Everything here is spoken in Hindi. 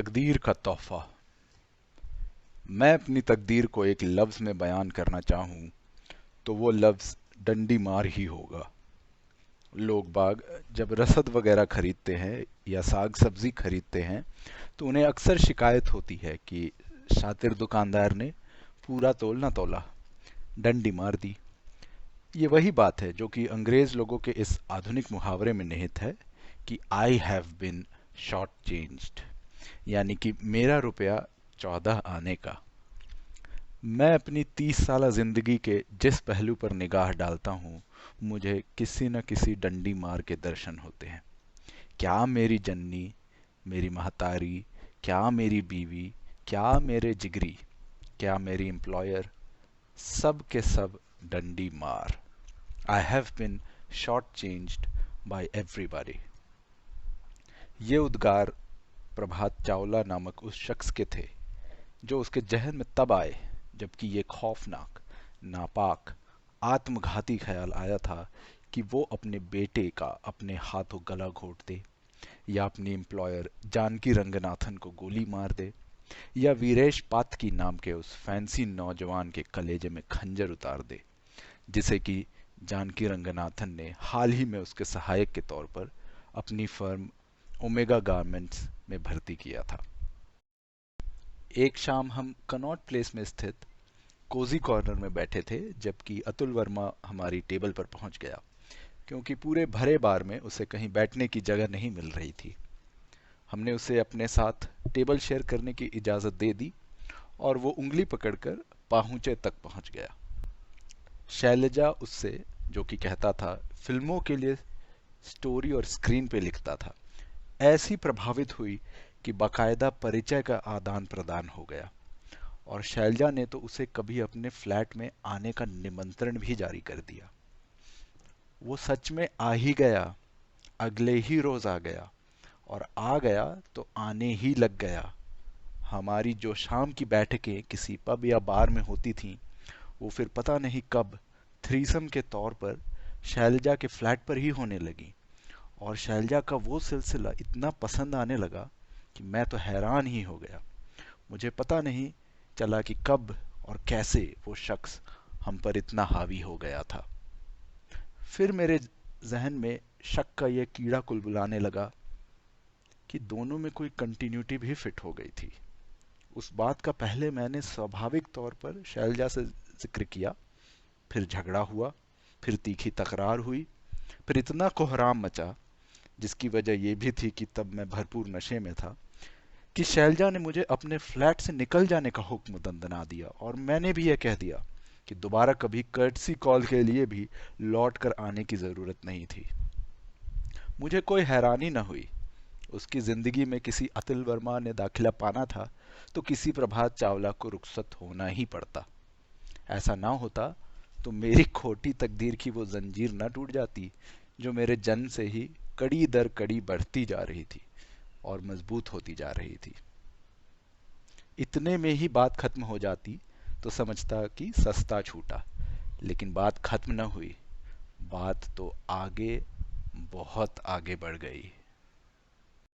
तकदीर का तोहफा। मैं अपनी तकदीर को एक लफ्ज़ में बयान करना चाहूँ तो वो लफ्ज़ डंडी मार ही होगा। लोग बाग जब रसद वगैरह खरीदते हैं या साग सब्जी खरीदते हैं तो उन्हें अक्सर शिकायत होती है कि शातिर दुकानदार ने पूरा तोल ना तोला, डंडी मार दी। ये वही बात है जो कि अंग्रेज लोगों के इस आधुनिक मुहावरे में निहित है कि I have been short changed, यानी कि मेरा रुपया 14 आने का। मैं अपनी 30 साला जिंदगी के जिस पहलू पर निगाह डालता हूँ मुझे किसी न किसी डंडी मार के दर्शन होते हैं। क्या मेरी जननी, मेरी महतारी, क्या मेरी बीवी, क्या मेरे जिगरी, क्या मेरी एम्प्लॉयर, सब के सब डंडी मार। I have been short changed by everybody. ये उद्गार प्रभात चावला नामक उस शख्स के थे जो उसके जहन में तब आए जबकि ये खौफनाक, नापाक, आत्मघाती ख्याल आया था कि वो अपने बेटे का अपने हाथों गला घोट दे, या अपनी एम्प्लॉयर जानकी रंगनाथन को गोली मार दे, या वीरेश पातकी नाम के उस फैंसी नौजवान के कलेजे में खंजर उतार दे जिसे कि जानकी रंगनाथन ने हाल ही में उसके सहायक के तौर पर अपनी फर्म ओमेगा गारमेंट्स में भर्ती किया था। एक शाम हम कनॉट प्लेस में स्थित कोजी कॉर्नर में बैठे थे जबकि अतुल वर्मा हमारी टेबल पर पहुंच गया, क्योंकि पूरे भरे बार में उसे कहीं बैठने की जगह नहीं मिल रही थी। हमने उसे अपने साथ टेबल शेयर करने की इजाज़त दे दी और वो उंगली पकड़कर पाहुंचे तक पहुंच गया। शैलजा उससे, जो कि कहता था फिल्मों के लिए स्टोरी और स्क्रीन पे लिखता था, ऐसी प्रभावित हुई कि बाकायदा परिचय का आदान प्रदान हो गया और शैलजा ने तो उसे कभी अपने फ्लैट में आने का निमंत्रण भी जारी कर दिया। वो सच में आ ही गया, अगले ही रोज आ गया, और आ गया तो आने ही लग गया। हमारी जो शाम की बैठकें किसी पब या बार में होती थीं वो फिर पता नहीं कब थ्रीसम के तौर पर शैलजा के फ्लैट पर ही होने लगी, और शैलजा का वो सिलसिला इतना पसंद आने लगा कि मैं तो हैरान ही हो गया। मुझे पता नहीं चला कि कब और कैसे वो शख्स हम पर इतना हावी हो गया था। फिर मेरे जहन में शक का यह कीड़ा कुलबुलाने लगा कि दोनों में कोई कंटिन्यूटी भी फिट हो गई थी। उस बात का पहले मैंने स्वाभाविक तौर पर शैलजा से जिक्र किया, फिर झगड़ा हुआ, फिर तीखी तकरार हुई, फिर इतना कोहराम मचा, जिसकी वजह यह भी थी कि तब मैं भरपूर नशे में था, कि शैलजा ने मुझे अपने फ्लैट से निकल जाने का हुक्म दंदना दिया, और मैंने भी यह कह दिया कि दोबारा कभी कर्टसी कॉल के लिए भी लौट कर आने की जरूरत नहीं थी। मुझे कोई हैरानी न हुई। उसकी जिंदगी में किसी अतुल वर्मा ने दाखिला पाना था तो किसी प्रभात चावला को रुखसत होना ही पड़ता। ऐसा ना होता तो मेरी खोटी तकदीर की वो जंजीर न टूट जाती जो मेरे जन्म से ही कड़ी दर कड़ी बढ़ती जा रही थी और मजबूत होती जा रही थी। इतने में ही बात खत्म हो जाती तो समझता कि सस्ता छूटा, लेकिन बात खत्म न हुई। बात तो आगे, बहुत आगे बढ़ गई।